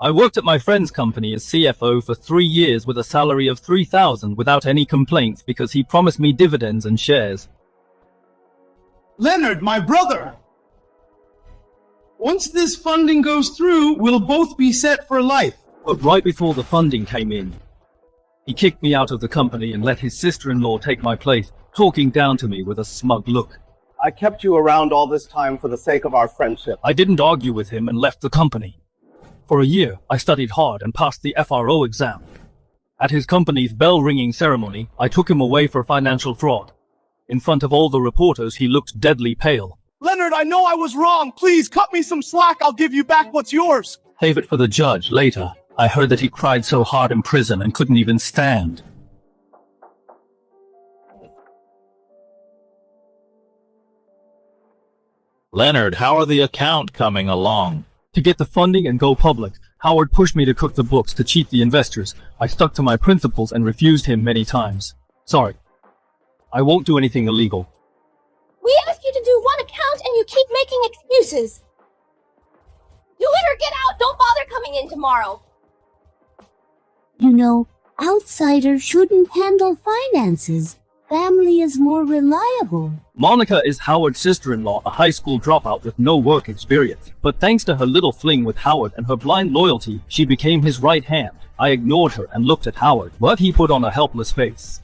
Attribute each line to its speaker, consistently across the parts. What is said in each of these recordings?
Speaker 1: I worked at my friend's company as CFO for 3 years with a salary of $3,000 without any complaints because he promised me dividends and shares.
Speaker 2: Leonard, my brother! Once this funding goes through, we'll both be set for life.
Speaker 1: But right before the funding came in, he kicked me out of the company and let his sister-in-law take my place, talking down to me with a smug look.
Speaker 3: I kept you around all this time for the sake of our friendship.
Speaker 1: I didn't argue with him and left the company. For a year, I studied hard and passed the FRO exam. At his company's bell-ringing ceremony, I took him away for financial fraud. In front of all the reporters, he looked deadly pale.
Speaker 2: Leonard, I know I was wrong. Please, cut me some slack. I'll give you back what's yours.
Speaker 1: Save it for the judge later. I heard that he cried so hard in prison and couldn't even stand.
Speaker 4: Leonard, how are the account coming along?
Speaker 1: To get the funding and go public, Howard pushed me to cook the books to cheat the investors. I stuck to my principles and refused him many times. Sorry. I won't do anything illegal.
Speaker 5: We asked you to do one account and you keep making excuses. Do it or get out. Don't bother coming in tomorrow.
Speaker 6: You know, outsiders shouldn't handle finances. Family is more reliable.
Speaker 1: Monica is Howard's sister-in-law, a high school dropout with no work experience. But thanks to her little fling with Howard and her blind loyalty, she became his right hand. I ignored her and looked at Howard, but he put on a helpless face.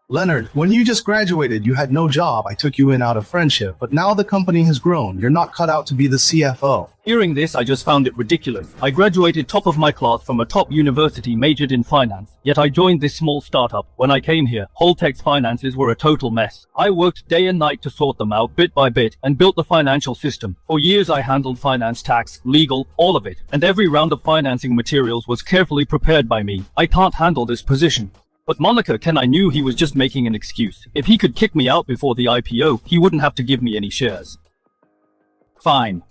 Speaker 7: Leonard, when you just graduated, you had no job. I took you in out of friendship, but now the company has grown. You're not cut out to be the CFO.
Speaker 1: Hearing this, I just found it ridiculous. I graduated top of my class from a top university, majored in finance, yet I joined this small startup. When I came here, Holtec's finances were a total mess. I worked day and night to sort them out bit by bit and built the financial system. For years I handled finance, tax, legal, all of it, and every round of financing materials was carefully prepared by me. I can't handle this position. But Monica I knew he was just making an excuse. If he could kick me out before the IPO, he wouldn't have to give me any shares. Fine.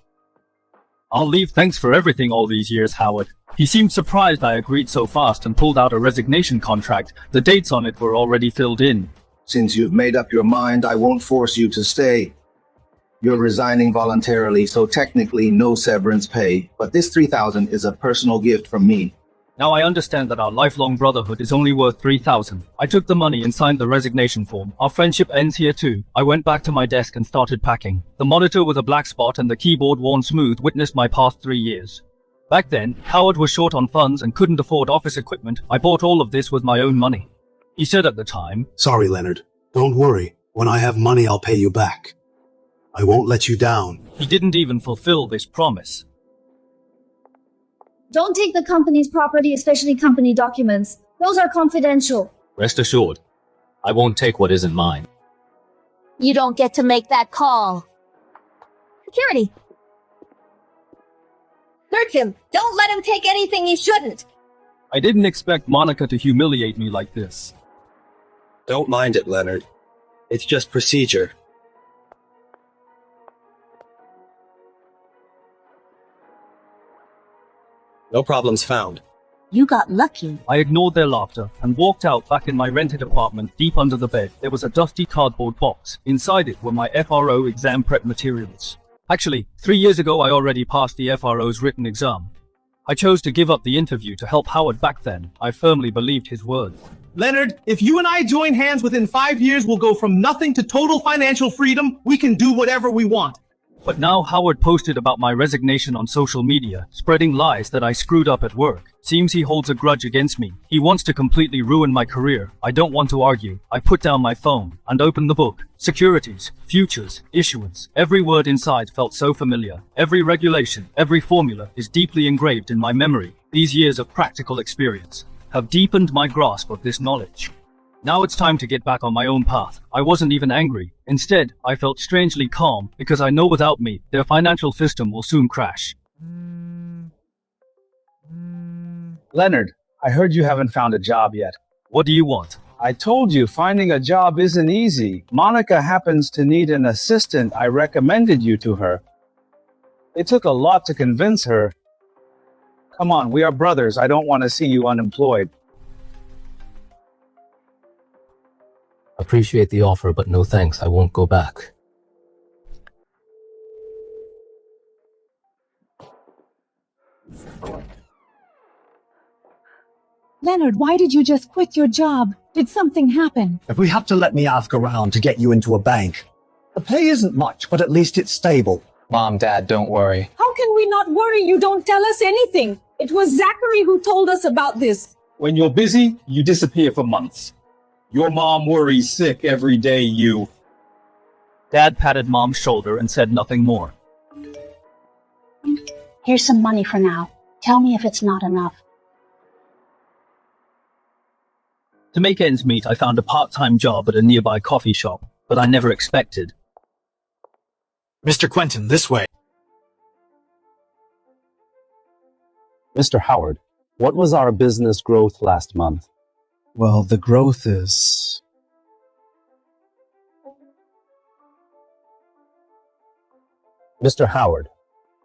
Speaker 1: I'll leave. Thanks for everything all these years, Howard. He seemed surprised I agreed so fast and pulled out a resignation contract. The dates on it were already filled in.
Speaker 8: Since you've made up your mind, I won't force you to stay. You're resigning voluntarily, so technically no severance pay, but this $3,000 is a personal gift from me.
Speaker 1: Now I understand that our lifelong brotherhood is only worth $3,000. I took the money and signed the resignation form. Our friendship ends here too. I went back to my desk and started packing. The monitor with a black spot and the keyboard worn smooth witnessed my past 3 years. Back then, Howard was short on funds and couldn't afford office equipment. I bought all of this with my own money. He said at the time,
Speaker 9: "Sorry, Leonard. Don't worry. When I have money, I'll pay you back. I won't let you down."
Speaker 1: He didn't even fulfill this promise.
Speaker 10: Don't take the company's property, especially company documents. Those are confidential.
Speaker 4: Rest assured, I won't take what isn't mine.
Speaker 5: You don't get to make that call. Security. Search him. Don't let him take anything he shouldn't.
Speaker 1: I didn't expect Monica to humiliate me like this.
Speaker 9: Don't mind it, Leonard. It's just procedure. No problems found.
Speaker 6: You got lucky.
Speaker 1: I ignored their laughter and walked out back in my rented apartment. Deep under the bed, there was a dusty cardboard box. Inside it were my FRO exam prep materials. Actually, 3 years ago I already passed the FRO's written exam. I chose to give up the interview to help Howard back then. I firmly believed his words.
Speaker 2: Leonard, if you and I join hands within 5 years, we'll go from nothing to total financial freedom. We can do whatever we want.
Speaker 1: But now Howard posted about my resignation on social media, spreading lies that I screwed up at work. Seems he holds a grudge against me. He wants to completely ruin my career. I don't want to argue. I put down my phone and opened the book. Securities, futures, issuance. Every word inside felt so familiar. Every regulation, every formula is deeply engraved in my memory. These years of practical experience have deepened my grasp of this knowledge. Now it's time to get back on my own path. I wasn't even angry. Instead, I felt strangely calm because I know without me, their financial system will soon crash.
Speaker 11: Leonard, I heard you haven't found a job yet.
Speaker 1: What do you want?
Speaker 11: I told you finding a job isn't easy. Monica happens to need an assistant. I recommended you to her. It took a lot to convince her. Come on, we are brothers. I don't want to see you unemployed.
Speaker 4: Appreciate the offer, but no thanks. I won't go back.
Speaker 12: Leonard, why did you just quit your job? Did something happen?
Speaker 9: If we have to let me ask around to get you into a bank, the pay isn't much, but at least it's stable.
Speaker 13: Mom, Dad, don't worry.
Speaker 12: How can we not worry? You don't tell us anything. It was Zachary who told us about this.
Speaker 1: When you're busy, you disappear for months. Your mom worries sick every day, you. Dad patted Mom's shoulder and said nothing more.
Speaker 6: Here's some money for now. Tell me if it's not enough.
Speaker 1: To make ends meet, I found a part-time job at a nearby coffee shop, but I never expected.
Speaker 9: Mr. Quentin, this way.
Speaker 11: Mr. Howard, what was our business growth last month?
Speaker 7: Well, the growth is...
Speaker 11: Mr. Howard,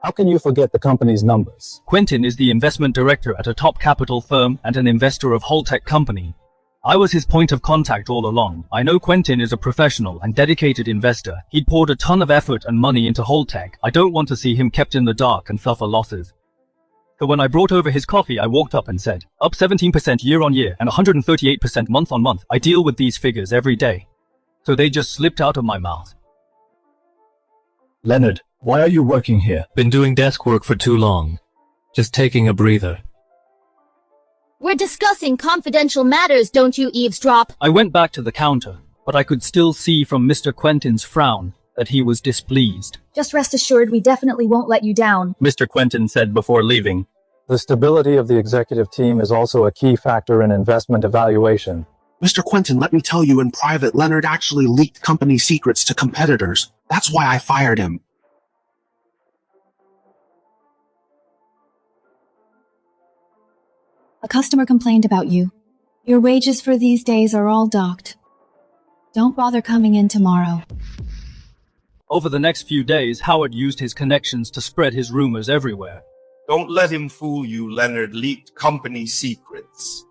Speaker 11: how can you forget the company's numbers?
Speaker 1: Quentin is the investment director at a top capital firm and an investor of Holtec Company. I was his point of contact all along. I know Quentin is a professional and dedicated investor. He'd poured a ton of effort and money into Holtec. I don't want to see him kept in the dark and suffer losses. So when I brought over his coffee, I walked up and said, up 17% year on year and 138% month on month. I deal with these figures every day. So they just slipped out of my mouth.
Speaker 4: Leonard, why are you working here? Been doing desk work for too long. Just taking a breather.
Speaker 5: We're discussing confidential matters, don't you eavesdrop?
Speaker 1: I went back to the counter, but I could still see from Mr. Quentin's frown that he was displeased.
Speaker 10: Just rest assured we definitely won't let you down.
Speaker 1: Mr. Quentin said before leaving.
Speaker 11: The stability of the executive team is also a key factor in investment evaluation.
Speaker 2: Mr. Quentin, let me tell you in private, Leonard actually leaked company secrets to competitors. That's why I fired him.
Speaker 12: A customer complained about you. Your wages for these days are all docked. Don't bother coming in tomorrow.
Speaker 1: Over the next few days, Howard used his connections to spread his rumors everywhere.
Speaker 14: Don't let him fool you. Leonard leaked company secrets.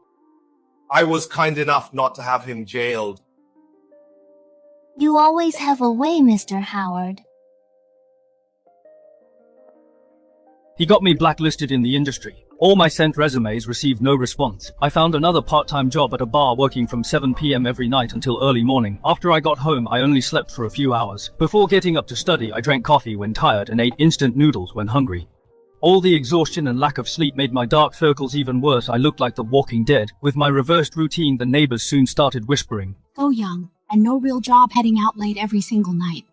Speaker 14: I was kind enough not to have him jailed.
Speaker 6: You always have a way, Mr. Howard.
Speaker 1: He got me blacklisted in the industry. All my sent resumes received no response. I found another part-time job at a bar working from 7 p.m. every night until early morning. After I got home, I only slept for a few hours. Before getting up to study, I drank coffee when tired and ate instant noodles when hungry. All the exhaustion and lack of sleep made my dark circles even worse. I looked like the Walking Dead. With my reversed routine, the neighbors soon started whispering.
Speaker 6: So young, and no real job, heading out late every single night.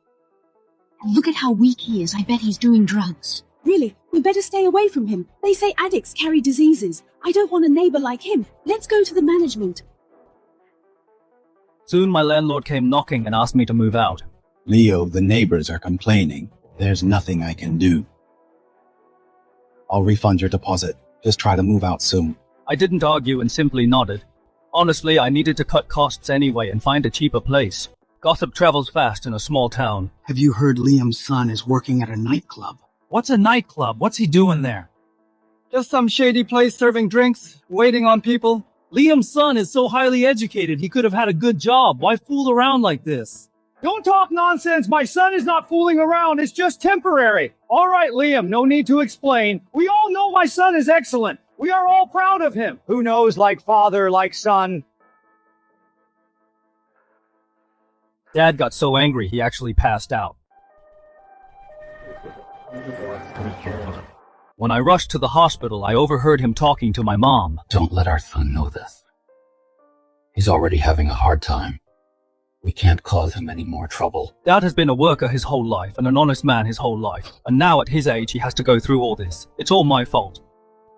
Speaker 6: And look at how weak he is. I bet he's doing drugs.
Speaker 12: Really, we better stay away from him. They say addicts carry diseases. I don't want a neighbor like him. Let's go to the management.
Speaker 1: Soon my landlord came knocking and asked me to move out.
Speaker 15: Leo, the neighbors are complaining. There's nothing I can do.
Speaker 7: I'll refund your deposit. Just try to move out soon.
Speaker 1: I didn't argue and simply nodded. Honestly, I needed to cut costs anyway and find a cheaper place. Gossip travels fast in a small town.
Speaker 9: Have you heard Liam's son is working at a nightclub?
Speaker 16: What's a nightclub? What's he doing there?
Speaker 17: Just some shady place serving drinks, waiting on people. Liam's son is so highly educated, he could have had a good job. Why fool around like this?
Speaker 2: Don't talk nonsense. My son is not fooling around. It's just temporary. All right, Liam, no need to explain. We all know my son is excellent. We are all proud of him. Who knows, like father, like son.
Speaker 1: Dad got so angry he actually passed out. When I rushed to the hospital, I overheard him talking to my mom.
Speaker 18: Don't let our son know this. He's already having a hard time. We can't cause him any more trouble.
Speaker 1: Dad has been a worker his whole life and an honest man his whole life. And now at his age, he has to go through all this. It's all my fault.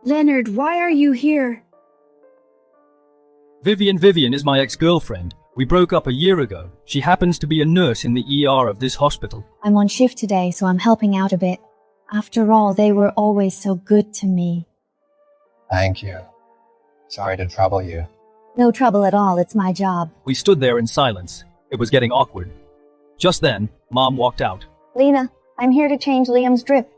Speaker 10: Leonard, why are you here?
Speaker 1: Vivian is my ex-girlfriend. We broke up a year ago. She happens to be a nurse in the ER of this hospital.
Speaker 10: I'm on shift today, so I'm helping out a bit. After all, they were always so good to me.
Speaker 13: Thank you. Sorry to trouble you.
Speaker 10: No trouble at all, it's my job.
Speaker 1: We stood there in silence. It was getting awkward. Just then, Mom walked out.
Speaker 10: Lena, I'm here to change Liam's drip.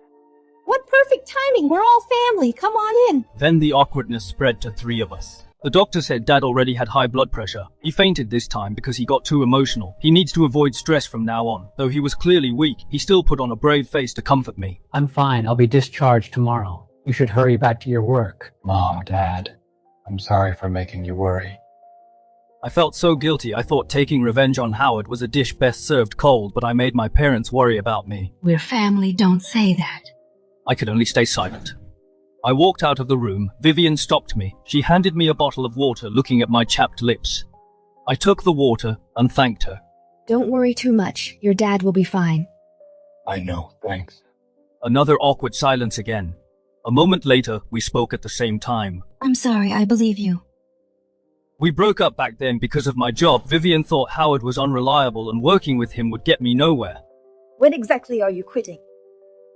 Speaker 12: What perfect timing! We're all family. Come on in.
Speaker 1: Then the awkwardness spread to three of us. The doctor said Dad already had high blood pressure. He fainted this time because he got too emotional. He needs to avoid stress from now on. Though he was clearly weak, he still put on a brave face to comfort me.
Speaker 19: I'm fine. I'll be discharged tomorrow. You should hurry back to your work.
Speaker 18: Mom, Dad,
Speaker 13: I'm sorry for making you worry.
Speaker 1: I felt so guilty I thought taking revenge on Howard was a dish best served cold, but I made my parents worry about me.
Speaker 6: We're family, don't say that.
Speaker 1: I could only stay silent. I walked out of the room. Vivian stopped me. She handed me a bottle of water, looking at my chapped lips. I took the water and thanked her.
Speaker 12: Don't worry too much. Your dad will be fine.
Speaker 13: I know, thanks.
Speaker 1: Another awkward silence again. A moment later, we spoke at the same time.
Speaker 6: I'm sorry, I believe you.
Speaker 1: We broke up back then because of my job. Vivian thought Howard was unreliable and working with him would get me nowhere.
Speaker 5: When exactly are you quitting?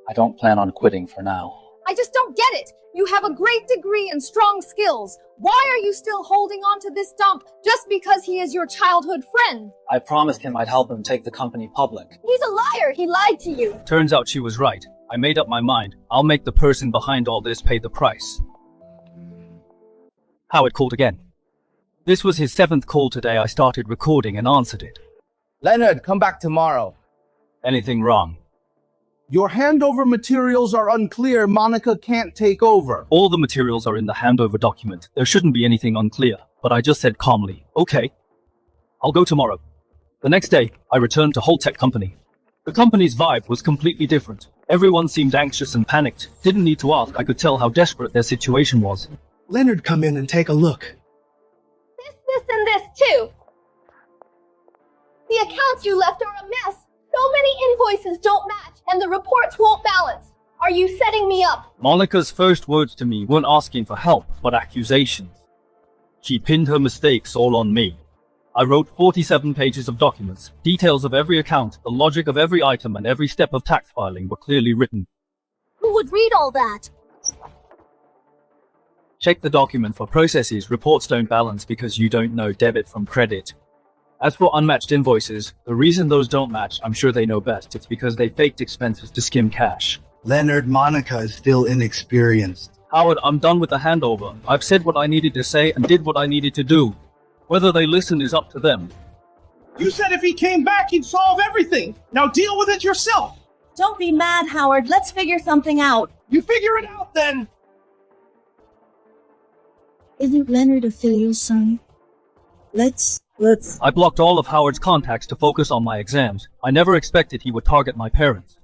Speaker 18: I don't plan on quitting for now.
Speaker 5: I just don't get it. You have a great degree and strong skills. Why are you still holding on to this dump just because he is your childhood friend?
Speaker 18: I promised him I'd help him take the company public.
Speaker 5: He's a liar. He lied to you.
Speaker 1: Turns out she was right. I made up my mind. I'll make the person behind all this pay the price. Howard called again. This was his 7th call today. I started recording and answered it.
Speaker 3: Leonard, come back tomorrow.
Speaker 1: Anything wrong?
Speaker 3: Your handover materials are unclear. Monica can't take over.
Speaker 1: All the materials are in the handover document. There shouldn't be anything unclear, but I just said calmly, okay, I'll go tomorrow. The next day, I returned to Holtec Company. The company's vibe was completely different. Everyone seemed anxious and panicked. Didn't need to ask. I could tell how desperate their situation was.
Speaker 7: Leonard, come in and take a look.
Speaker 5: This, and this too. The accounts you left are a mess. So many invoices don't match, and the reports won't balance. Are you setting me up?
Speaker 1: Monica's first words to me weren't asking for help, but accusations. She pinned her mistakes all on me. I wrote 47 pages of documents. Details of every account, the logic of every item, and every step of tax filing were clearly written.
Speaker 5: Who would read all that?
Speaker 1: Check the document for processes. Reports don't balance because you don't know debit from credit. As for unmatched invoices, the reason those don't match, I'm sure they know best. It's because they faked expenses to skim cash.
Speaker 9: Leonard, Monica is still inexperienced.
Speaker 1: Howard, I'm done with the handover. I've said what I needed to say and did what I needed to do. Whether they listen is up to them.
Speaker 2: You said if he came back, he'd solve everything. Now deal with it yourself.
Speaker 5: Don't be mad, Howard. Let's figure something out.
Speaker 2: You figure it out then.
Speaker 6: Isn't Leonard a filial son? Let's...
Speaker 1: I blocked all of Howard's contacts to focus on my exams. I never expected he would target my parents.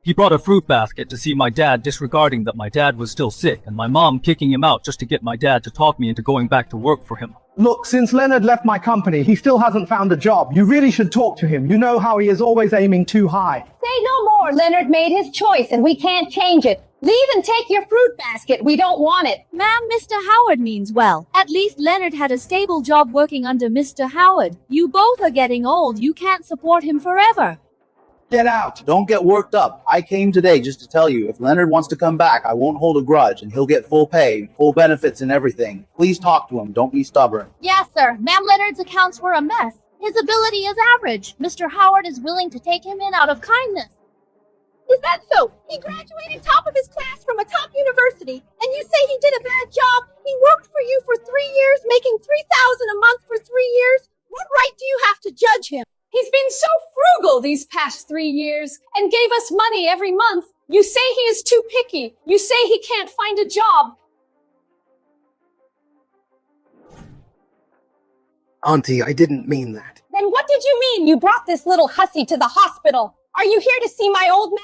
Speaker 1: He brought a fruit basket to see my dad, disregarding that my dad was still sick, and my mom kicking him out just to get my dad to talk me into going back to work for him.
Speaker 3: Look, since Leonard left my company, he still hasn't found a job. You really should talk to him. You know how he is always aiming too high.
Speaker 5: Say no more. Leonard made his choice, and we can't change it. Leave and take your fruit basket. We don't want it.
Speaker 12: Ma'am, Mr. Howard means well. At least Leonard had a stable job working under Mr. Howard. You both are getting old. You can't support him forever.
Speaker 8: Get out. Don't get worked up. I came today just to tell you, if Leonard wants to come back, I won't hold a grudge, and he'll get full pay, full benefits and everything. Please talk to him. Don't be stubborn.
Speaker 5: Yes, sir. Ma'am, Leonard's accounts were a mess. His ability is average. Mr. Howard is willing to take him in out of kindness. Is that so? He graduated top of his class from a top university, and you say he did a bad job? He worked for you for 3 years, making $3,000 a month for 3 years? What right do you have to judge him?
Speaker 19: He's been so frugal these past 3 years and gave us money every month. You say he is too picky. You say he can't find a job.
Speaker 3: Auntie, I didn't mean that.
Speaker 5: Then what did you mean you brought this little hussy to the hospital? Are you here to see my old man?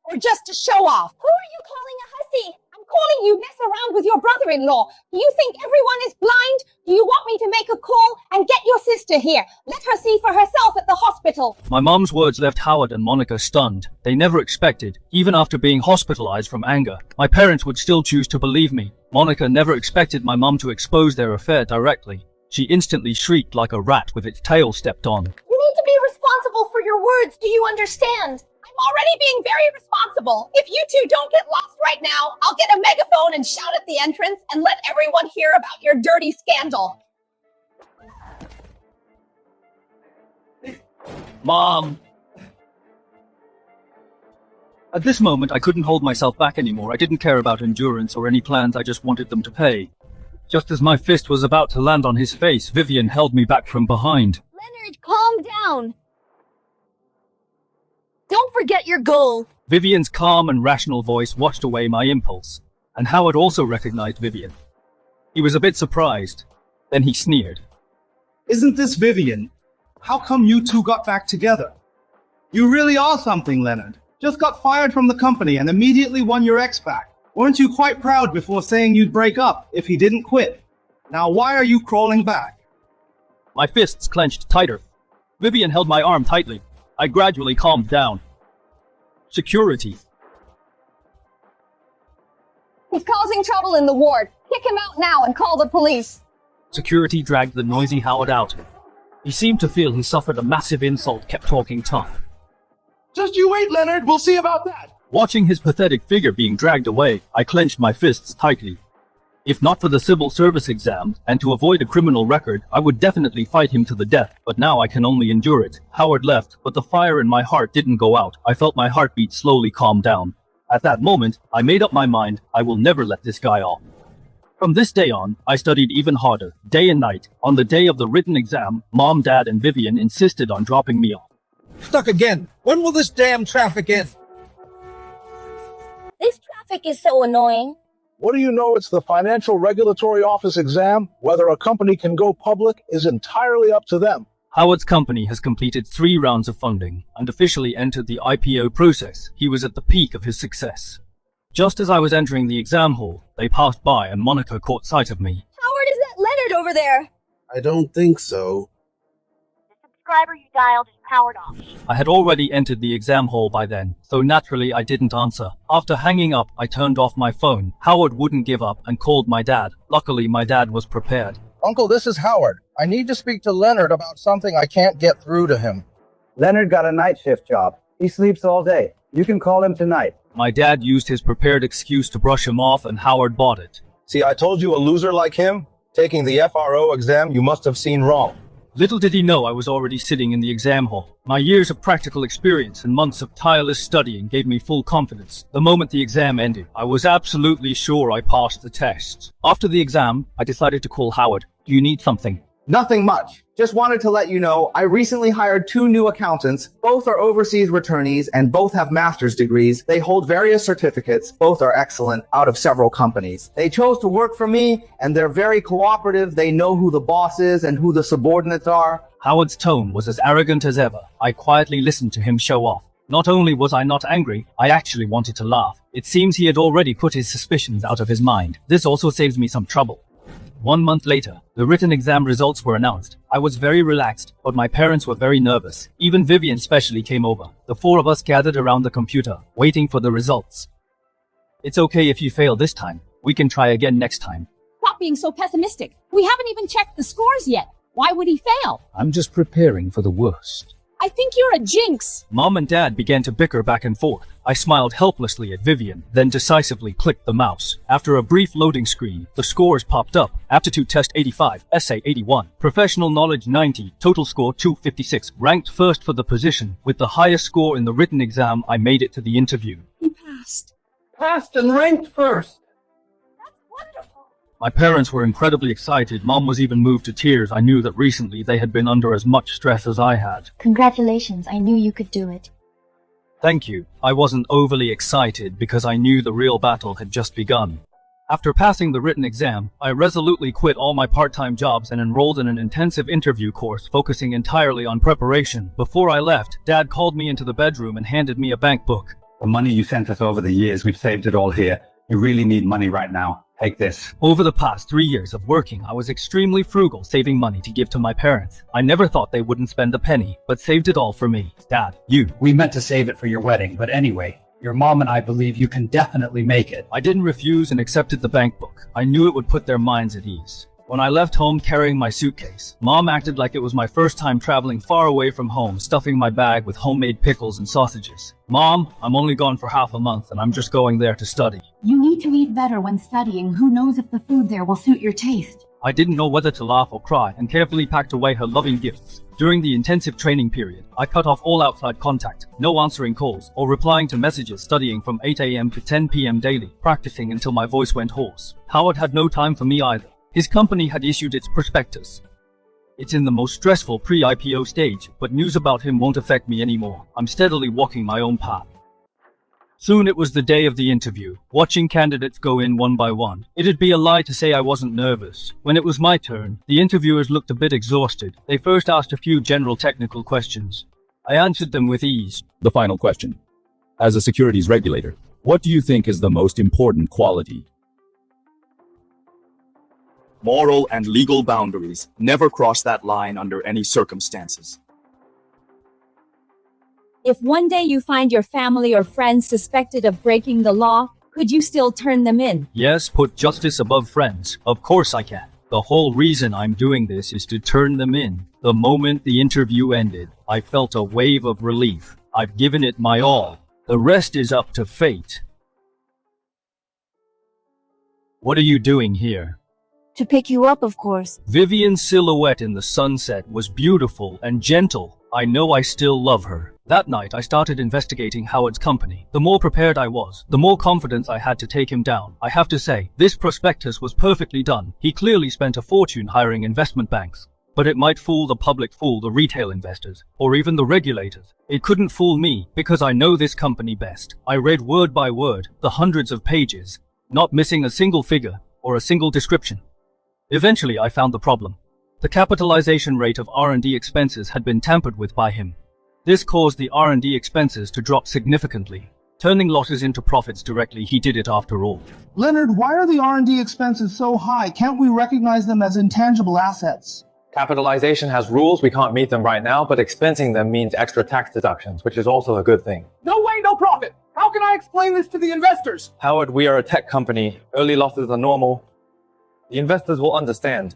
Speaker 5: Or just to show off? Who are you calling a hussy? I'm calling you mess around with your brother-in-law. Do you think everyone is blind? Do you want me to make a call and get your sister here? Let her see for herself at the hospital.
Speaker 1: My mom's words left Howard and Monica stunned. They never expected, even after being hospitalized from anger, my parents would still choose to believe me. Monica never expected my mom to expose their affair directly. She instantly shrieked like a rat with its tail stepped on.
Speaker 5: You need to be responsible for your words. Do you understand? I'm already being very responsible. If you two don't get lost right now, I'll get a megaphone and shout at the entrance and let everyone hear about your dirty scandal.
Speaker 1: Mom! At this moment, I couldn't hold myself back anymore. I didn't care about endurance or any plans. I just wanted them to pay. Just as my fist was about to land on his face, Vivian held me back from behind.
Speaker 5: Leonard, calm down. Don't forget your goal.
Speaker 1: Vivian's calm and rational voice washed away my impulse, and Howard also recognized Vivian. He was a bit surprised. Then he sneered.
Speaker 7: Isn't this Vivian? How come you two got back together? You really are something, Leonard. Just got fired from the company and immediately won your ex back. Weren't you quite proud before saying you'd break up if he didn't quit? Now why are you crawling back?
Speaker 1: My fists clenched tighter. Vivian held my arm tightly. I gradually calmed down. Security.
Speaker 19: He's causing trouble in the ward. Kick him out now and call the police.
Speaker 1: Security dragged the noisy Howard out. He seemed to feel he suffered a massive insult, kept talking tough.
Speaker 7: Just you wait, Leonard. We'll see about that.
Speaker 1: Watching his pathetic figure being dragged away, I clenched my fists tightly. If not for the civil service exam, and to avoid a criminal record, I would definitely fight him to the death, but now I can only endure it. Howard left, but the fire in my heart didn't go out. I felt my heartbeat slowly calm down. At that moment, I made up my mind, I will never let this guy off. From this day on, I studied even harder, day and night. On the day of the written exam, Mom, Dad, and Vivian insisted on dropping me off.
Speaker 2: Stuck again. When will this damn traffic end?
Speaker 5: This traffic is so annoying.
Speaker 20: What do you know? It's the Financial Regulatory Office exam. Whether a company can go public is entirely up to them.
Speaker 1: Howard's company has completed 3 rounds of funding and officially entered the IPO process. He was at the peak of his success. Just as I was entering the exam hall, they passed by and Monica caught sight of me.
Speaker 5: Howard, is that Leonard over there?
Speaker 7: I don't think so.
Speaker 5: The subscriber you dialed is powered off.
Speaker 1: I had already entered the exam hall by then, so naturally I didn't answer. After hanging up, I turned off my phone. Howard wouldn't give up and called my dad. Luckily, my dad was prepared.
Speaker 21: Uncle, this is Howard. I need to speak to Leonard about something. I can't get through to him.
Speaker 11: Leonard got a night shift job. He sleeps all day. You can call him tonight.
Speaker 1: My dad used his prepared excuse to brush him off and Howard bought it.
Speaker 21: See, I told you a loser like him? Taking the FRO exam, you must have seen wrong.
Speaker 1: Little did he know I was already sitting in the exam hall. My years of practical experience and months of tireless studying gave me full confidence. The moment the exam ended, I was absolutely sure I passed the test. After the exam, I decided to call Howard. Do you need something?
Speaker 22: Nothing much. Just wanted to let you know I recently hired 2 new accountants. Both are overseas returnees and both have master's degrees. They hold various certificates. Both are excellent out of several companies. They chose to work for me and they're very cooperative. They know who the boss is and who the subordinates are.
Speaker 1: Howard's tone was as arrogant as ever. I quietly listened to him show off. Not only was I not angry, I actually wanted to laugh. It seems he had already put his suspicions out of his mind. This also saves me some trouble. 1 month later, the written exam results were announced. I was very relaxed, but my parents were very nervous. Even Vivian specially came over. The 4 of us gathered around the computer, waiting for the results. It's okay if you fail this time. We can try again next time.
Speaker 6: Stop being so pessimistic. We haven't even checked the scores yet. Why would he fail?
Speaker 1: I'm just preparing for the worst.
Speaker 6: I think you're a jinx.
Speaker 1: Mom and Dad began to bicker back and forth. I smiled helplessly at Vivian, then decisively clicked the mouse. After a brief loading screen, the scores popped up. Aptitude test 85, essay 81, professional knowledge 90, total score 256. Ranked first for the position. With the highest score in the written exam, I made it to the interview.
Speaker 6: He passed.
Speaker 2: Passed and ranked first.
Speaker 1: My parents were incredibly excited. Mom was even moved to tears. I knew that recently they had been under as much stress as I had.
Speaker 10: Congratulations, I knew you could do it.
Speaker 1: Thank you. I wasn't overly excited because I knew the real battle had just begun. After passing the written exam, I resolutely quit all my part-time jobs and enrolled in an intensive interview course focusing entirely on preparation. Before I left, Dad called me into the bedroom and handed me a bank book.
Speaker 15: The money you sent us over the years, we've saved it all here. You really need money right now. Take this.
Speaker 1: Over the past 3 years of working, I was extremely frugal, saving money to give to my parents. I never thought they wouldn't spend a penny, but saved it all for me. Dad, you.
Speaker 23: We meant to save it for your wedding, but anyway, your mom and I believe you can definitely make it.
Speaker 1: I didn't refuse and accepted the bank book. I knew it would put their minds at ease. When I left home carrying my suitcase, Mom acted like it was my first time traveling far away from home, stuffing my bag with homemade pickles and sausages. Mom, I'm only gone for half a month and I'm just going there to study.
Speaker 6: You need to eat better when studying. Who knows if the food there will suit your taste?
Speaker 1: I didn't know whether to laugh or cry and carefully packed away her loving gifts. During the intensive training period, I cut off all outside contact, no answering calls or replying to messages, studying from 8 a.m. to 10 p.m. daily, practicing until my voice went hoarse. Howard had no time for me either. His company had issued its prospectus. It's in the most stressful pre-IPO stage, but news about him won't affect me anymore. I'm steadily walking my own path. Soon it was the day of the interview, watching candidates go in one by one. It'd be a lie to say I wasn't nervous. When it was my turn, the interviewers looked a bit exhausted. They first asked a few general technical questions. I answered them with ease.
Speaker 4: The final question. As a securities regulator, what do you think is the most important quality?
Speaker 14: Moral and legal boundaries. Never cross that line under any circumstances.
Speaker 12: If one day you find your family or friends suspected of breaking the law, could you still turn them in?
Speaker 1: Yes, put justice above friends. Of course I can. The whole reason I'm doing this is to turn them in. The moment the interview ended, I felt a wave of relief. I've given it my all. The rest is up to fate. What are you doing here?
Speaker 10: To pick you up, of course.
Speaker 1: Vivian's silhouette in the sunset was beautiful and gentle. I know I still love her. That night, I started investigating Howard's company. The more prepared I was, the more confidence I had to take him down. I have to say, this prospectus was perfectly done. He clearly spent a fortune hiring investment banks. But it might fool the public, fool the retail investors, or even the regulators. It couldn't fool me, because I know this company best. I read word by word, the hundreds of pages, not missing a single figure, or a single description. Eventually, I found the problem. The capitalization rate of R&D expenses had been tampered with by him. This caused the R&D expenses to drop significantly. Turning losses into profits directly, he did it after all.
Speaker 3: Leonard, why are the R&D expenses so high? Can't we recognize them as intangible assets?
Speaker 13: Capitalization has rules. We can't meet them right now, but expensing them means extra tax deductions, which is also a good thing.
Speaker 2: No way, no profit! How can I explain this to the investors?
Speaker 13: Howard, we are a tech company. Early losses are normal. The investors will understand.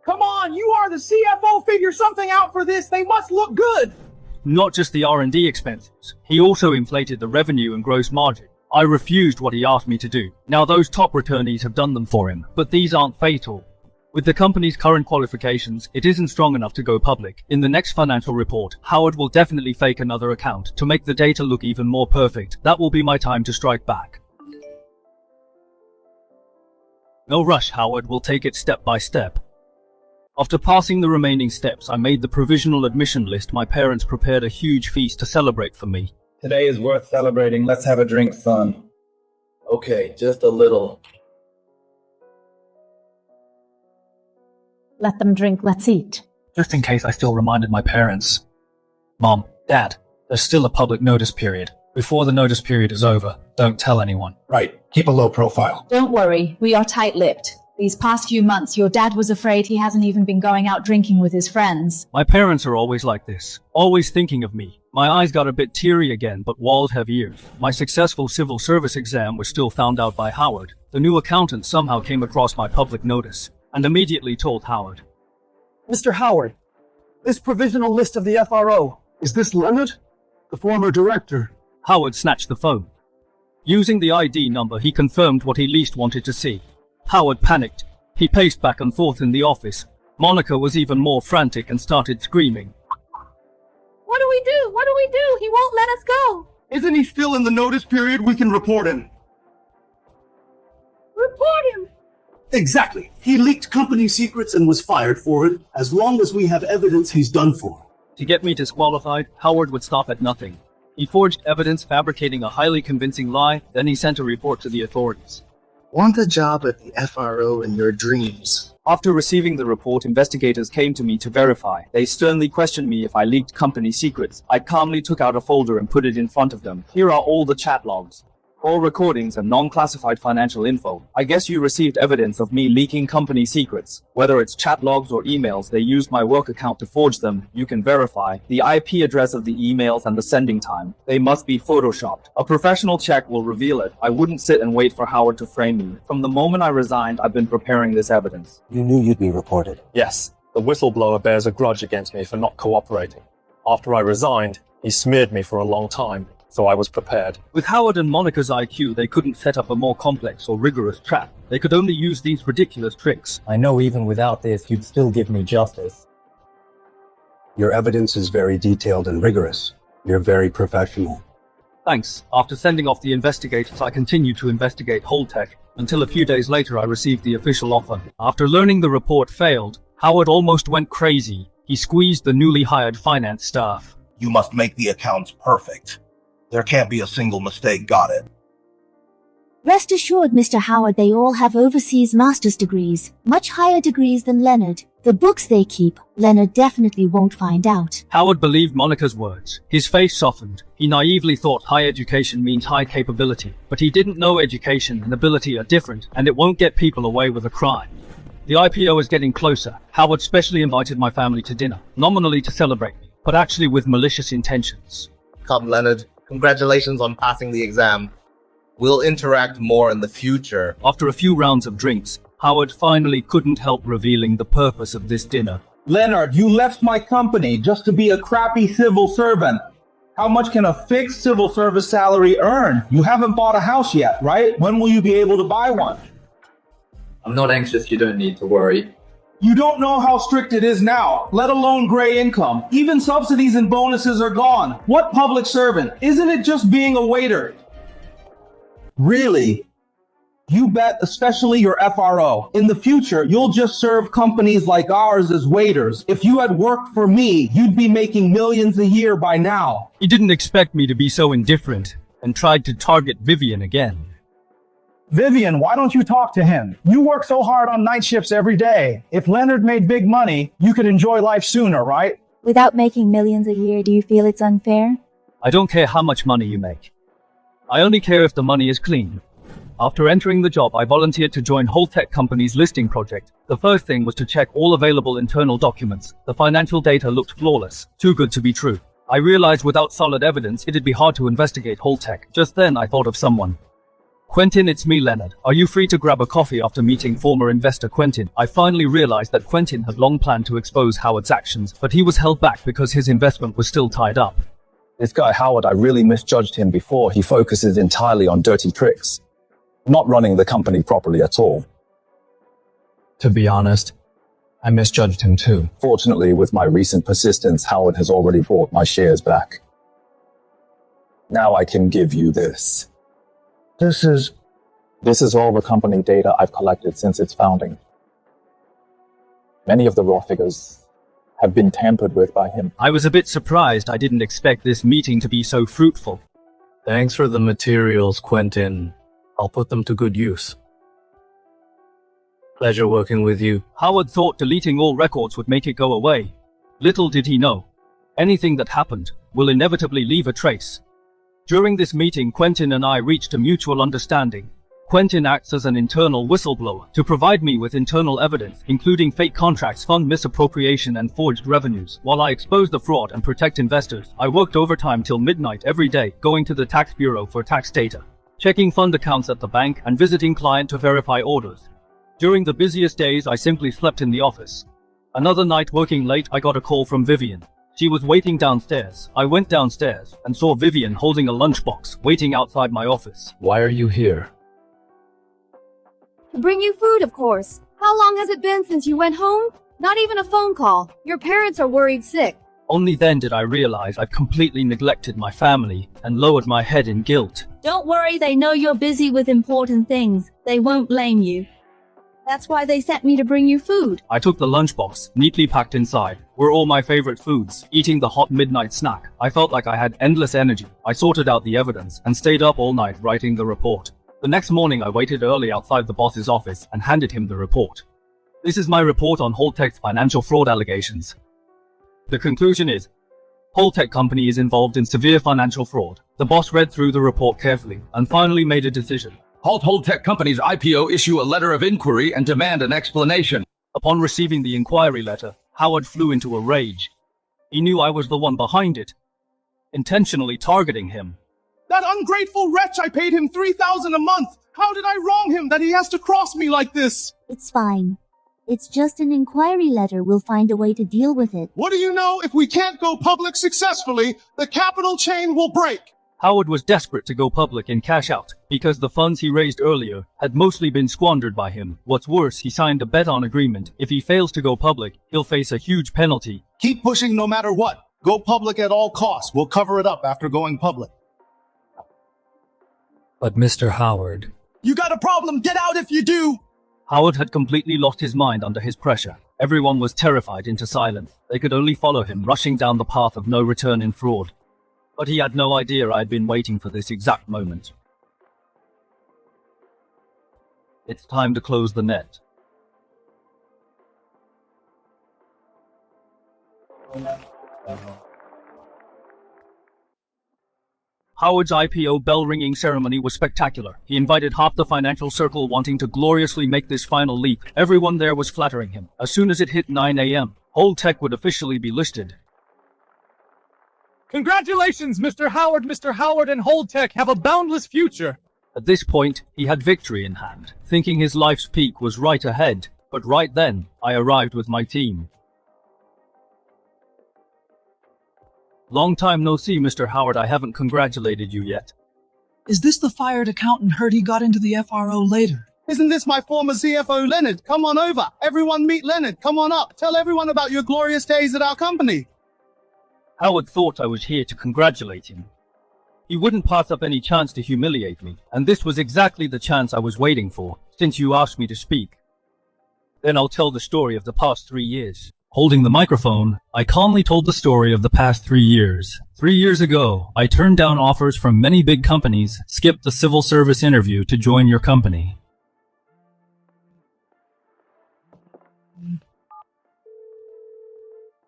Speaker 2: Come on, you are the CFO. Figure something out for this. They must look good.
Speaker 1: Not just the R&D expenses. He also inflated the revenue and gross margin. I refused what he asked me to do. Now those top returnees have done them for him, but these aren't fatal. With the company's current qualifications, it isn't strong enough to go public. In the next financial report, Howard will definitely fake another account to make the data look even more perfect. That will be my time to strike back. No rush, Howard. We'll take it step by step. After passing the remaining steps, I made the provisional admission list. My parents prepared a huge feast to celebrate for me.
Speaker 16: Today is worth celebrating. Let's have a drink, son.
Speaker 8: Okay, just a little.
Speaker 6: Let them drink, let's eat.
Speaker 17: Just in case I still reminded my parents. Mom, Dad, there's still a public notice period. Before the notice period is over, don't tell anyone.
Speaker 9: Right. Keep a low profile.
Speaker 6: Don't worry, we are tight-lipped. These past few months, your dad was afraid he hasn't even been going out drinking with his friends.
Speaker 1: My parents are always like this, always thinking of me. My eyes got a bit teary again, but walls have ears. My successful civil service exam was still found out by Howard. The new accountant somehow came across my public notice, and immediately told Howard.
Speaker 2: Mr. Howard, this provisional list of the FRO.
Speaker 9: Is this Leonard? The former director?
Speaker 1: Howard snatched the phone. Using the ID number, he confirmed what he least wanted to see. Howard panicked. He paced back and forth in the office. Monica was even more frantic and started screaming.
Speaker 5: What do we do? What do we do? He won't let us go.
Speaker 7: Isn't he still in the notice period? We can report him.
Speaker 5: Report him.
Speaker 9: Exactly. He leaked company secrets and was fired for it. As long as we have evidence, he's done for.
Speaker 1: To get me disqualified, Howard would stop at nothing. He forged evidence, fabricating a highly convincing lie, then he sent a report to the authorities.
Speaker 8: Want a job at the FRO in your dreams?
Speaker 1: After receiving the report, investigators came to me to verify. They sternly questioned me if I leaked company secrets. I calmly took out a folder and put it in front of them. Here are all the chat logs, call recordings, and non-classified financial info. I guess you received evidence of me leaking company secrets. Whether it's chat logs or emails, they used my work account to forge them. You can verify the IP address of the emails and the sending time. They must be photoshopped. A professional check will reveal it. I wouldn't sit and wait for Howard to frame me. From the moment I resigned, I've been preparing this evidence.
Speaker 13: You knew you'd be reported.
Speaker 21: Yes, the whistleblower bears a grudge against me for not cooperating. After I resigned, he smeared me for a long time. So I was prepared.
Speaker 1: With Howard and Monica's IQ, they couldn't set up a more complex or rigorous trap. They could only use these ridiculous tricks.
Speaker 13: I know even without this, you'd still give me justice.
Speaker 9: Your evidence is very detailed and rigorous. You're very professional.
Speaker 1: Thanks. After sending off the investigators, I continued to investigate Holtec, until a few days later I received the official offer. After learning the report failed, Howard almost went crazy. He squeezed the newly hired finance staff.
Speaker 24: You must make the accounts perfect.
Speaker 9: There can't be a single mistake, got it.
Speaker 10: Rest assured, Mr. Howard, they all have overseas master's degrees, much higher degrees than Leonard. The books they keep, Leonard definitely won't find out.
Speaker 1: Howard believed Monica's words. His face softened. He naively thought high education means high capability, but he didn't know education and ability are different, and it won't get people away with a crime. The IPO is getting closer. Howard specially invited my family to dinner, nominally to celebrate me, but actually with malicious intentions.
Speaker 18: Come, Leonard. Congratulations on passing the exam. We'll interact more in the future.
Speaker 1: After a few rounds of drinks, Howard finally couldn't help revealing the purpose of this dinner.
Speaker 16: Leonard, you left my company just to be a crappy civil servant. How much can a fixed civil service salary earn? You haven't bought a house yet, right? When will you be able to buy one?
Speaker 19: I'm not anxious, you don't need to worry.
Speaker 16: You don't know how strict it is now, let alone gray income. Even subsidies and bonuses are gone. What public servant? Isn't it just being a waiter? Really? You bet, especially your FRO. In the future, you'll just serve companies like ours as waiters. If you had worked for me, you'd be making millions a year by now.
Speaker 1: He didn't expect me to be so indifferent, and tried to target Vivian again.
Speaker 2: Vivian, why don't you talk to him? You work so hard on night shifts every day. If Leonard made big money, you could enjoy life sooner, right?
Speaker 10: Without making millions a year, do you feel it's unfair?
Speaker 1: I don't care how much money you make. I only care if the money is clean. After entering the job, I volunteered to join Holtec Company's listing project. The first thing was to check all available internal documents. The financial data looked flawless, too good to be true. I realized without solid evidence, it'd be hard to investigate Holtec. Just then, I thought of someone. Quentin, it's me, Leonard. Are you free to grab a coffee after meeting former investor Quentin? I finally realized that Quentin had long planned to expose Howard's actions, but he was held back because his investment was still tied up.
Speaker 4: This guy Howard, I really misjudged him before. He focuses entirely on dirty tricks, not running the company properly at all.
Speaker 13: To be honest, I misjudged him too.
Speaker 4: Fortunately, with my recent persistence, Howard has already bought my shares back. Now I can give you this. This is all the company data I've collected since its founding. Many of the raw figures have been tampered with by him.
Speaker 1: I was a bit surprised. I didn't expect this meeting to be so fruitful.
Speaker 21: Thanks for the materials, Quentin. I'll put them to good use. Pleasure working with you.
Speaker 1: Howard thought deleting all records would make it go away. Little did he know. Anything that happened will inevitably leave a trace. During this meeting, Quentin and I reached a mutual understanding. Quentin acts as an internal whistleblower to provide me with internal evidence, including fake contracts, fund misappropriation, and forged revenues. While I expose the fraud and protect investors, I worked overtime till midnight every day, going to the tax bureau for tax data, checking fund accounts at the bank, and visiting client to verify orders. During the busiest days, I simply slept in the office. Another night working late, I got a call from Vivian. She was waiting downstairs. I went downstairs and saw Vivian holding a lunchbox, waiting outside my office.
Speaker 21: Why are you here?
Speaker 12: To bring you food, of course. How long has it been since you went home? Not even a phone call. Your parents are worried sick.
Speaker 1: Only then did I realize I've completely neglected my family and lowered my head in guilt.
Speaker 12: Don't worry, they know you're busy with important things. They won't blame you. That's why they sent me to bring you food.
Speaker 1: I took the lunchbox, neatly packed inside, were all my favorite foods. Eating the hot midnight snack, I felt like I had endless energy. I sorted out the evidence and stayed up all night writing the report. The next morning I waited early outside the boss's office and handed him the report. This is my report on Holtec's financial fraud allegations. The conclusion is, Holtec Company is involved in severe financial fraud. The boss read through the report carefully and finally made a decision.
Speaker 20: Halt Holtec Company's IPO, issue a letter of inquiry and demand an explanation.
Speaker 1: Upon receiving the inquiry letter, Howard flew into a rage. He knew I was the one behind it, intentionally targeting him.
Speaker 7: That ungrateful wretch, I paid him $3,000 a month. How did I wrong him that he has to cross me like this?
Speaker 10: It's fine. It's just an inquiry letter. We'll find a way to deal with it.
Speaker 7: What do you know? If we can't go public successfully, the capital chain will break.
Speaker 1: Howard was desperate to go public and cash out, because the funds he raised earlier had mostly been squandered by him. What's worse, he signed a bet-on agreement. If he fails to go public, he'll face a huge penalty.
Speaker 7: Keep pushing no matter what. Go public at all costs. We'll cover it up after going public.
Speaker 21: But Mr. Howard...
Speaker 7: You got a problem. Get out if you do.
Speaker 1: Howard had completely lost his mind under his pressure. Everyone was terrified into silence. They could only follow him, rushing down the path of no return in fraud. But he had no idea I'd been waiting for this exact moment. It's time to close the net. Howard's IPO bell-ringing ceremony was spectacular. He invited half the financial circle wanting to gloriously make this final leap. Everyone there was flattering him. As soon as it hit 9 a.m., Holdtech would officially be listed.
Speaker 17: Congratulations, Mr. Howard! Mr. Howard and Holdtech have a boundless future!
Speaker 1: At this point, he had victory in hand, thinking his life's peak was right ahead. But right then, I arrived with my team. Long time no see, Mr. Howard. I haven't congratulated you yet.
Speaker 11: Is this the fired accountant? Heard he got into the FRO later.
Speaker 7: Isn't this my former CFO, Leonard? Come on over. Everyone meet Leonard. Come on up. Tell everyone about your glorious days at our company.
Speaker 1: Howard thought I was here to congratulate him. He wouldn't pass up any chance to humiliate me, and this was exactly the chance I was waiting for, since you asked me to speak. Then I'll tell the story of the past 3 years. Holding the microphone, I calmly told the story of the past 3 years. 3 years ago, I turned down offers from many big companies, skipped the civil service interview to join your company.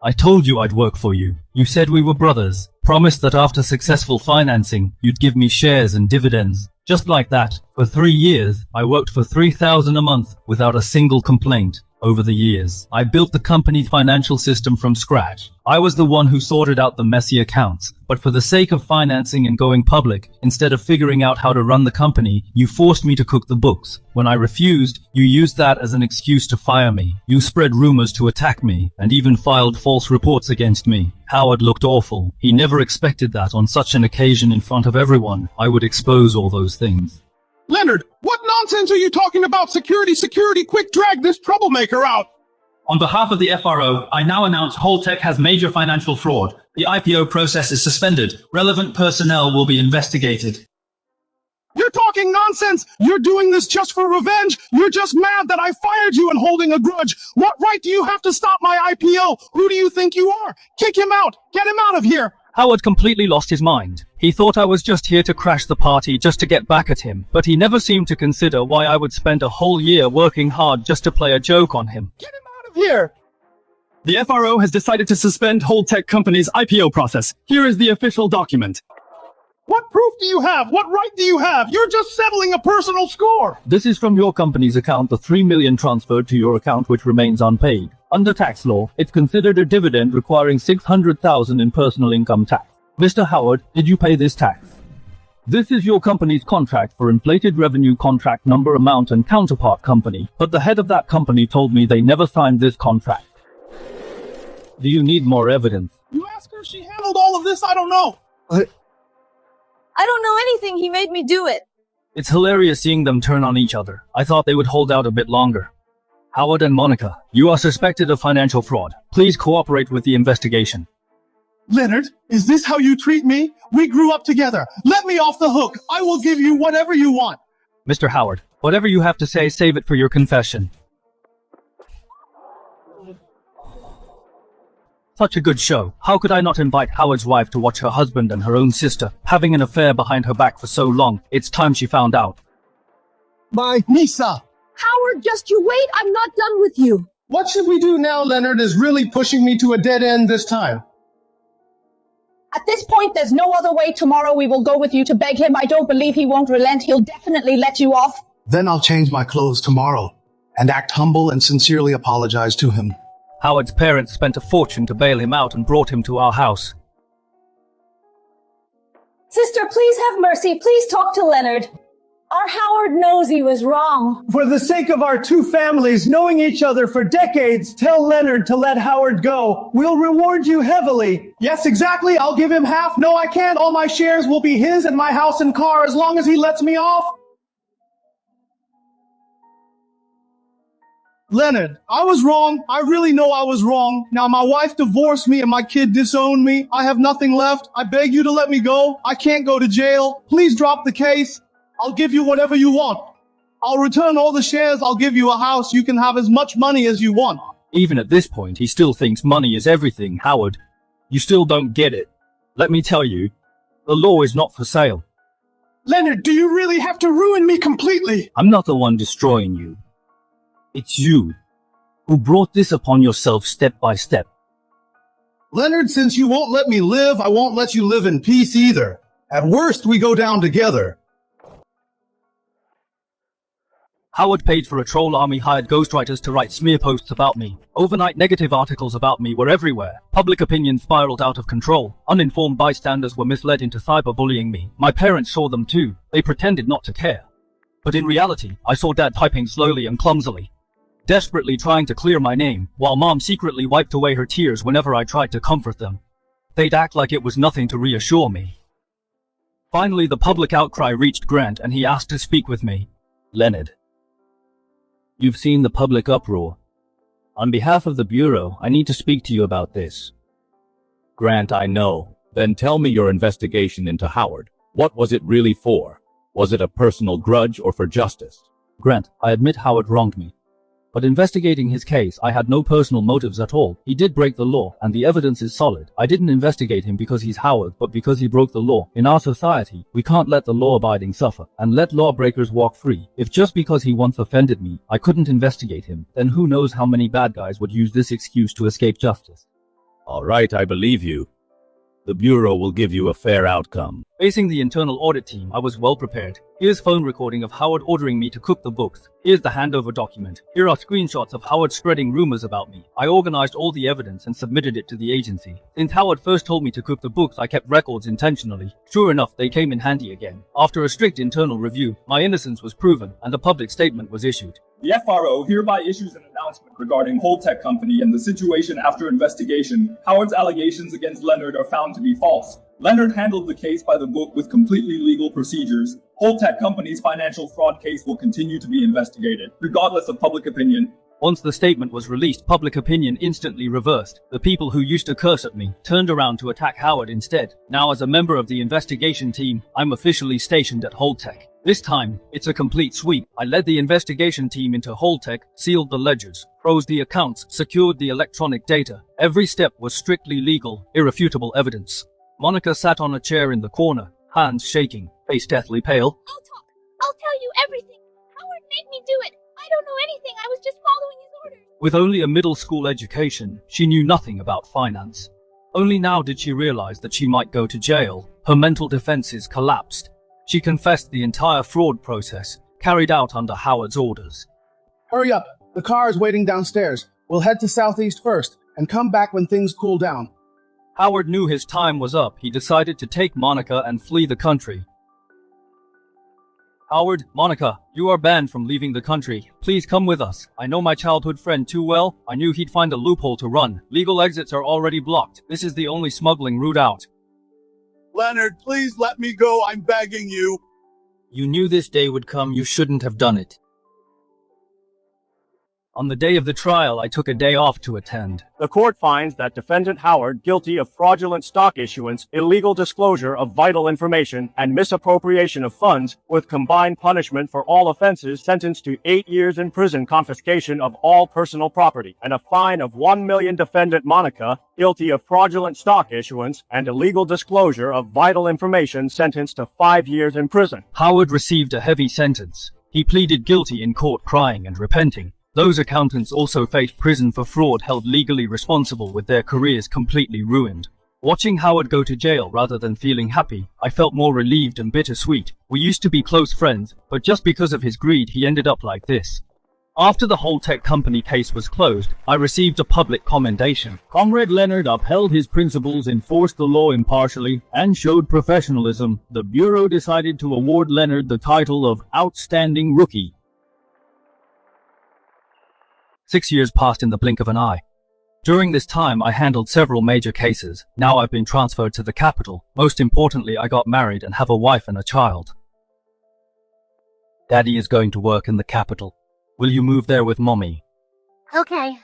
Speaker 1: I told you I'd work for you. You said we were brothers. Promised that after successful financing, you'd give me shares and dividends. Just like that, for 3 years, I worked for $3,000 a month without a single complaint. Over the years, I built the company's financial system from scratch. I was the one who sorted out the messy accounts, but for the sake of financing and going public, instead of figuring out how to run the company, you forced me to cook the books. When I refused, you used that as an excuse to fire me. You spread rumors to attack me, and even filed false reports against me. Howard looked awful. He never expected that on such an occasion in front of everyone, I would expose all those things.
Speaker 15: Leonard, what nonsense are you talking about? Security, quick drag this troublemaker out!
Speaker 22: On behalf of the FRO, I now announce Holdtech has major financial fraud. The IPO process is suspended. Relevant personnel will be investigated.
Speaker 15: You're talking nonsense! You're doing this just for revenge! You're just mad that I fired you and holding a grudge! What right do you have to stop my IPO? Who do you think you are? Kick him out! Get him out of here!
Speaker 1: Howard completely lost his mind. He thought I was just here to crash the party just to get back at him, but he never seemed to consider why I would spend a whole year working hard just to play a joke on him.
Speaker 15: Get him out of here!
Speaker 24: The FRO has decided to suspend Holdtech Company's IPO process. Here is the official document.
Speaker 15: What proof do you have? What right do you have? You're just settling a personal score!
Speaker 1: This is from your company's account, the $3 million transferred to your account which remains unpaid. Under tax law, it's considered a dividend requiring $600,000 in personal income tax. Mr. Howard, did you pay this tax? This is your company's contract for inflated revenue contract number amount and counterpart company, but the head of that company told me they never signed this contract. Do you need more evidence?
Speaker 15: You ask her, she handled all of this, I don't know.
Speaker 12: I don't know anything, he made me do it.
Speaker 1: It's hilarious seeing them turn on each other. I thought they would hold out a bit longer. Howard and Monica, you are suspected of financial fraud. Please cooperate with the investigation.
Speaker 15: Leonard, is this how you treat me? We grew up together. Let me off the hook. I will give you whatever you want.
Speaker 1: Mr. Howard, whatever you have to say, save it for your confession. Such a good show. How could I not invite Howard's wife to watch her husband and her own sister having an affair behind her back for so long? It's time she found out.
Speaker 15: Bye, Nisa.
Speaker 5: Howard, just you wait. I'm not done with you.
Speaker 15: What should we do now? Leonard is really pushing me to a dead end this time.
Speaker 25: At this point, there's no other way. Tomorrow we will go with you to beg him. I don't believe he won't relent. He'll definitely let you off.
Speaker 9: Then I'll change my clothes tomorrow and act humble and sincerely apologize to him.
Speaker 1: Howard's parents spent a fortune to bail him out and brought him to our house.
Speaker 25: Sister, please have mercy. Please talk to Leonard. Our Howard knows he was wrong.
Speaker 2: For the sake of our two families knowing each other for decades, tell Leonard to let Howard go. We'll reward you heavily.
Speaker 15: Yes, exactly. I'll give him half. No, I can't. All my shares will be his and my house and car as long as he lets me off. Leonard, I was wrong. I really know I was wrong. Now my wife divorced me and my kid disowned me. I have nothing left. I beg you to let me go. I can't go to jail. Please drop the case. I'll give you whatever you want. I'll return all the shares. I'll give you a house. You can have as much money as you want.
Speaker 1: Even at this point, he still thinks money is everything, Howard. You still don't get it. Let me tell you, The law is not for sale.
Speaker 15: Leonard, do you really have to ruin me completely?
Speaker 1: I'm not the one destroying you. It's you who brought this upon yourself step by step.
Speaker 15: Leonard, since you won't let me live, I won't let you live in peace either. At worst, we go down together.
Speaker 1: Howard paid for a troll army, hired ghostwriters to write smear posts about me. Overnight negative articles about me were everywhere. Public opinion spiraled out of control. Uninformed bystanders were misled into cyberbullying me. My parents saw them too. They pretended not to care. But in reality, I saw Dad typing slowly and clumsily, desperately trying to clear my name, while Mom secretly wiped away her tears whenever I tried to comfort them. They'd act like it was nothing to reassure me. Finally, the public outcry reached Grant and he asked to speak with me. Leonard, you've seen the public uproar. On behalf of the Bureau, I need to speak to you about this.
Speaker 3: Grant, I know. Then tell me your investigation into Howard. What was it really for? Was it a personal grudge or for justice?
Speaker 1: Grant, I admit Howard wronged me. But investigating his case, I had no personal motives at all. He did break the law, and the evidence is solid. I didn't investigate him because he's Howard, but because he broke the law. In our society, we can't let the law-abiding suffer, and let lawbreakers walk free. If just because he once offended me, I couldn't investigate him, then who knows how many bad guys would use this excuse to escape justice.
Speaker 3: All right, I believe you. The Bureau will give you a fair outcome.
Speaker 1: Facing the internal audit team, I was well prepared. Here's phone recording of Howard ordering me to cook the books. Here's the handover document. Here are screenshots of Howard spreading rumors about me. I organized all the evidence and submitted it to the agency. Since Howard first told me to cook the books, I kept records intentionally. Sure enough, they came in handy again. After a strict internal review, my innocence was proven and a public statement was issued.
Speaker 6: The FRO hereby issues an announcement regarding Holtec Company and the situation after investigation. Howard's allegations against Leonard are found to be false. Leonard handled the case by the book with completely legal procedures. Holtec Company's financial fraud case will continue to be investigated, regardless of public opinion.
Speaker 1: Once the statement was released, public opinion instantly reversed. The people who used to curse at me turned around to attack Howard instead. Now, as a member of the investigation team, I'm officially stationed at Holtec. This time, it's a complete sweep. I led the investigation team into Holtec, sealed the ledgers, froze the accounts, secured the electronic data. Every step was strictly legal, irrefutable evidence. Monica sat on a chair in the corner, hands shaking, face deathly pale.
Speaker 5: I'll talk. I'll tell you everything. Howard made me do it. I don't know anything. I was just following his orders.
Speaker 1: With only a middle school education, she knew nothing about finance. Only now did she realize that she might go to jail. Her mental defenses collapsed. She confessed the entire fraud process, carried out under Howard's orders.
Speaker 15: Hurry up. The car is waiting downstairs. We'll head to Southeast first and come back when things cool down.
Speaker 1: Howard knew his time was up. He decided to take Monica and flee the country. Howard, Monica, you are banned from leaving the country. Please come with us. I know my childhood friend too well. I knew he'd find a loophole to run. Legal exits are already blocked. This is the only smuggling route out.
Speaker 15: Leonard, please let me go. I'm begging you.
Speaker 1: You knew this day would come. You shouldn't have done it. On the day of the trial, I took a day off to attend.
Speaker 8: The court finds that defendant Howard guilty of fraudulent stock issuance, illegal disclosure of vital information, and misappropriation of funds, with combined punishment for all offenses, sentenced to 8 years in prison, confiscation of all personal property, and a fine of $1 million. Defendant Monica, guilty of fraudulent stock issuance and illegal disclosure of vital information, sentenced to 5 years in prison.
Speaker 1: Howard received a heavy sentence. He pleaded guilty in court, crying and repenting. Those accountants also faced prison for fraud, held legally responsible with their careers completely ruined. Watching Howard go to jail rather than feeling happy, I felt more relieved and bittersweet. We used to be close friends, but just because of his greed he ended up like this. After the Holtec Company case was closed, I received a public commendation. Comrade Leonard upheld his principles, enforced the law impartially, and showed professionalism. The Bureau decided to award Leonard the title of Outstanding Rookie. 6 years passed in the blink of an eye. During this time, I handled several major cases. Now I've been transferred to the capital. Most importantly, I got married and have a wife and a child. Daddy is going to work in the capital. Will you move there with Mommy?
Speaker 5: Okay.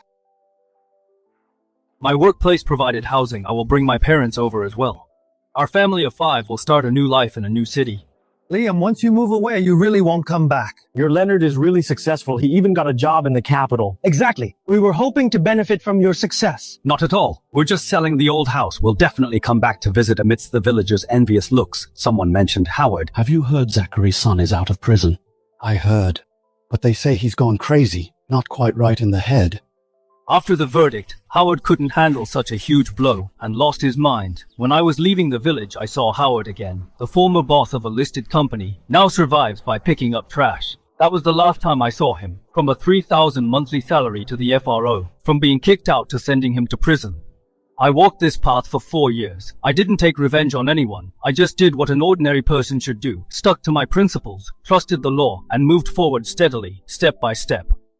Speaker 1: My workplace provided housing. I will bring my parents over as well. Our family of 5 will start a new life in a new city.
Speaker 2: Liam, once you move away, you really won't come back.
Speaker 8: Your Leonard is really successful. He even got a job in the capital.
Speaker 2: Exactly. We were hoping to benefit from your success.
Speaker 1: Not at all. We're just selling the old house. We'll definitely come back to visit amidst the villagers' envious looks. Someone mentioned Howard.
Speaker 9: Have you heard Zachary's son is out of prison? I heard. But they say he's gone crazy, not quite right in the head.
Speaker 1: After the verdict, Howard couldn't handle such a huge blow and lost his mind. When I was leaving the village, I saw Howard again. The former boss of a listed company now survives by picking up trash. That was the last time I saw him. From a 3,000 monthly salary to the FRO, from being kicked out to sending him to prison. I walked this path for 4 years. I didn't take revenge on anyone. I just did what an ordinary person should do. Stuck to my principles, trusted the law, and moved forward steadily, step by step.